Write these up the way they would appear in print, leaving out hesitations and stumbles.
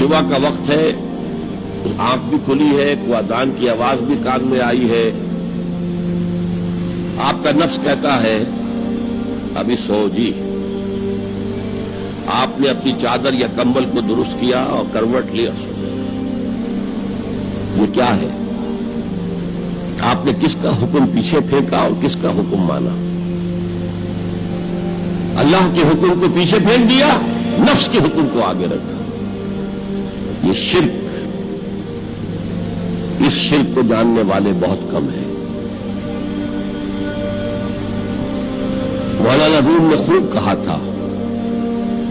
صبح کا وقت ہے، آنکھ بھی کھلی ہے، کوئی اذان کی آواز بھی کان میں آئی ہے، آپ کا نفس کہتا ہے ابھی سو جی۔ آپ نے اپنی چادر یا کمبل کو درست کیا اور کروٹ لیا، سو گئے۔ یہ کیا ہے؟ آپ نے کس کا حکم پیچھے پھینکا اور کس کا حکم مانا؟ اللہ کے حکم کو پیچھے پھینک دیا، نفس کے حکم کو آگے رکھا۔ یہ شرک، اس شرک کو جاننے والے بہت کم ہیں۔ مولانا روم نے خوب کہا تھا،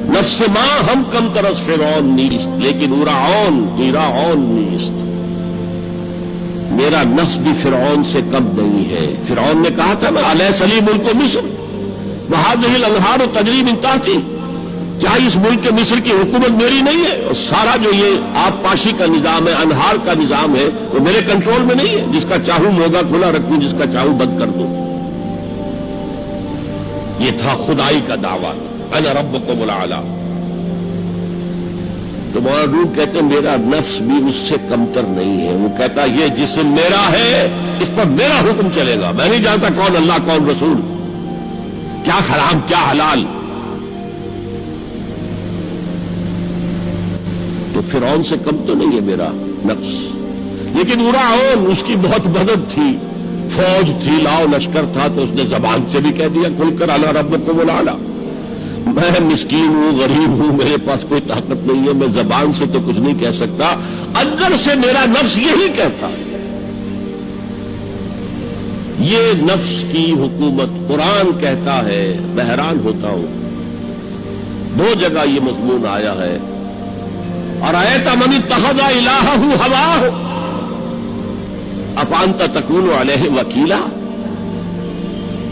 نفس ماں ہم کم ترس فرعون نیست لیکن ایراعون نیست۔ میرا نفس بھی فرعون سے کم نہیں ہے۔ فرعون نے کہا تھا نا الیس لی ملک مصر وہذہ الانہار تجری من تحتی، کیا اس ملک مصر کی حکومت میری نہیں ہے؟ اور سارا جو یہ آب پاشی کا نظام ہے، انہار کا نظام ہے، وہ میرے کنٹرول میں نہیں ہے؟ جس کا چاہوں موگا کھلا رکھوں، جس کا چاہوں بند کر دوں۔ یہ تھا خدائی کا دعویٰ، انا ربکم الاعلی۔ تو مولانا روم کہتے ہیں میرا نفس بھی اس سے کمتر نہیں ہے۔ وہ کہتا یہ جسم میرا ہے، اس پر میرا حکم چلے گا، میں نہیں جانتا کون اللہ کون رسول، کیا حرام کیا حلال۔ تو فرعون سے کم تو نہیں ہے میرا نفس، لیکن ایراعون اس کی بہت مدد تھی، فوج تھی، لاؤ لشکر تھا، تو اس نے زبان سے بھی کہہ دیا کھل کر انا ربکم الاعلی۔ میں مسکین ہوں، غریب ہوں، میرے پاس کوئی طاقت نہیں ہے، میں زبان سے تو کچھ نہیں کہہ سکتا، اندر سے میرا نفس یہی کہتا ہے۔ یہ نفس کی حکومت قرآن کہتا ہے، میں حیران ہوتا ہوں، دو جگہ یہ مضمون آیا ہے، ارأیت من اتخذ الہہ ہواہ افانت تکون علیہ وکیلا۔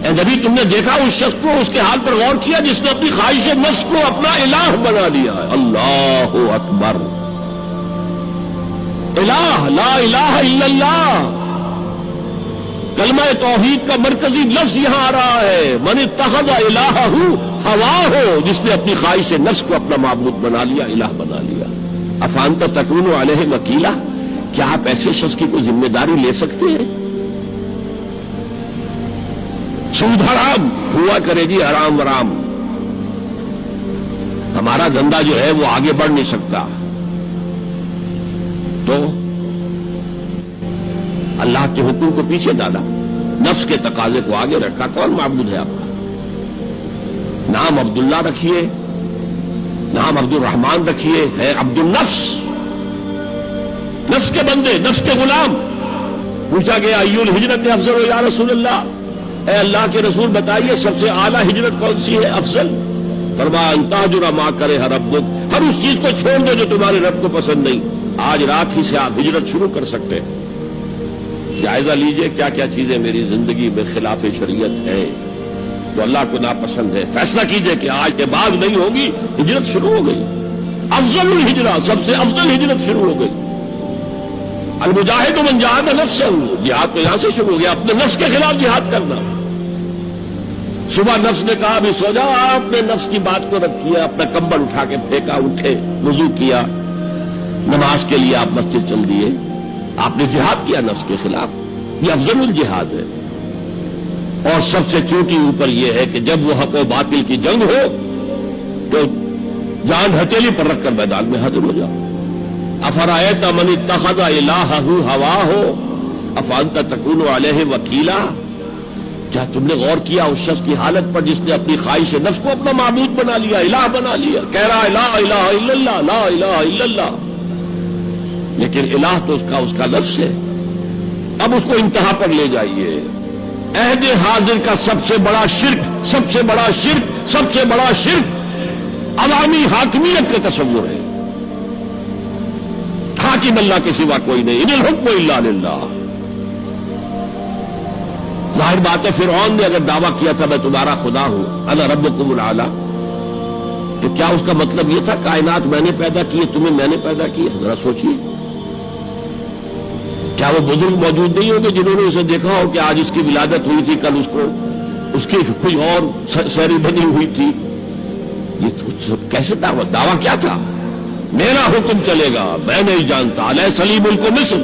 اے نبی تم نے دیکھا اس شخص کو، اس کے حال پر غور کیا جس نے اپنی خواہش نفس کو اپنا الہ بنا لیا ہے۔ اللہ اکبر، الہ لا الہ الا اللہ، کلمہ توحید کا مرکزی لفظ یہاں آ رہا ہے، من اتخذ الہہ ہواہ، جس نے اپنی خواہش نفس کو اپنا معبود بنا لیا، الہ بنا لیا۔ افانت تکون علیہ وکیلا، کیا آپ ایسے شخص کی کوئی ذمہ داری لے سکتے ہیں؟ سود حرام ہوا کرے جی، حرام ورام، ہمارا دھندا جو ہے وہ آگے بڑھ نہیں سکتا، تو اللہ کے حکم کو پیچھے ڈالا، نفس کے تقاضے کو آگے رکھا۔ کون معبود ہے آپ کا؟ نام عبداللہ رکھیے، نام عبد الرحمان رکھیے، ہے عبد النفس، نفس کے بندے، نفس کے غلام۔ پوچھا گیا ایو الہجرت افضل یا رسول اللہ، اے اللہ کے رسول بتائیے سب سے اعلیٰ ہجرت کون سی ہے، افضل؟ فرمایا ان تہجر ما کرہ ربک، ہر اس چیز کو چھوڑ دو جو تمہارے رب کو پسند نہیں۔ آج رات ہی سے آپ ہجرت شروع کر سکتے ہیں۔ جائزہ لیجئے کیا کیا چیزیں میری زندگی میں خلاف شریعت ہے، جو اللہ کو ناپسند ہے، فیصلہ کیجئے کہ آج کے بعد نہیں ہوگی، ہجرت شروع ہو گئی۔ افضل الہجرہ، سب سے افضل ہجرت شروع ہو گئی۔ المجاہد من جاہد نفسہ، جہاد تو یہاں سے شروع ہو گیا، اپنے نفس کے خلاف جہاد کرنا۔ صبح نفس نے کہا ابھی سو جاؤ، آپ نے نفس کی بات کو رد کیا، اپنا کمبل اٹھا کے پھینکا، اٹھے، وضو کیا، نماز کے لیے آپ مسجد چل دیے، آپ نے جہاد کیا نفس کے خلاف۔ یہ افضل الجہاد ہے۔ اور سب سے چوٹی اوپر یہ ہے کہ جب وہ حق و باطل کی جنگ ہو تو جان ہتھیلی پر رکھ کر میدان میں حاضر ہو جاؤ۔ افرأیت من اتخذ الہہ ہواہ افانت تکون علیہ وکیلا، کیا تم نے غور کیا اس شخص کی حالت پر جس نے اپنی خواہش نفس کو اپنا معبود بنا لیا، الہ بنا لیا، کہہ رہا ہے لا الہ الا اللہ، لا الہ الا اللہ، لیکن الہ تو اس کا لفظ ہے۔ اب اس کو انتہا پر لے جائیے۔ عہد حاضر کا سب سے بڑا شرک، سب سے بڑا شرک، سب سے بڑا شرک عوامی حاکمیت کا تصور ہے۔ حاکم اللہ کے سوا کوئی نہیں، ان الحکم الا للہ۔ ظاہر بات ہے فرعون نے اگر دعویٰ کیا تھا میں تمہارا خدا ہوں، انا ربکم الاعلی، تو کیا اس کا مطلب یہ تھا کائنات میں نے پیدا کی ہے، تمہیں میں نے پیدا کیا؟ ذرا سوچیے، کیا وہ بزرگ موجود نہیں ہوں گے جنہوں نے اسے دیکھا ہو کہ آج اس کی ولادت ہوئی تھی، کل اس کی کوئی اور سیری بنی ہوئی تھی؟ یہ کیسے دعویٰ کیا تھا؟ میرا حکم چلے گا، میں نہیں جانتا۔ الیس لی ملک مصر،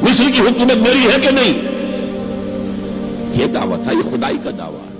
مصر کی حکومت میری ہے کہ نہیں؟ یہ دعویٰ تھا، یہ خدائی کا دعویٰ ہے۔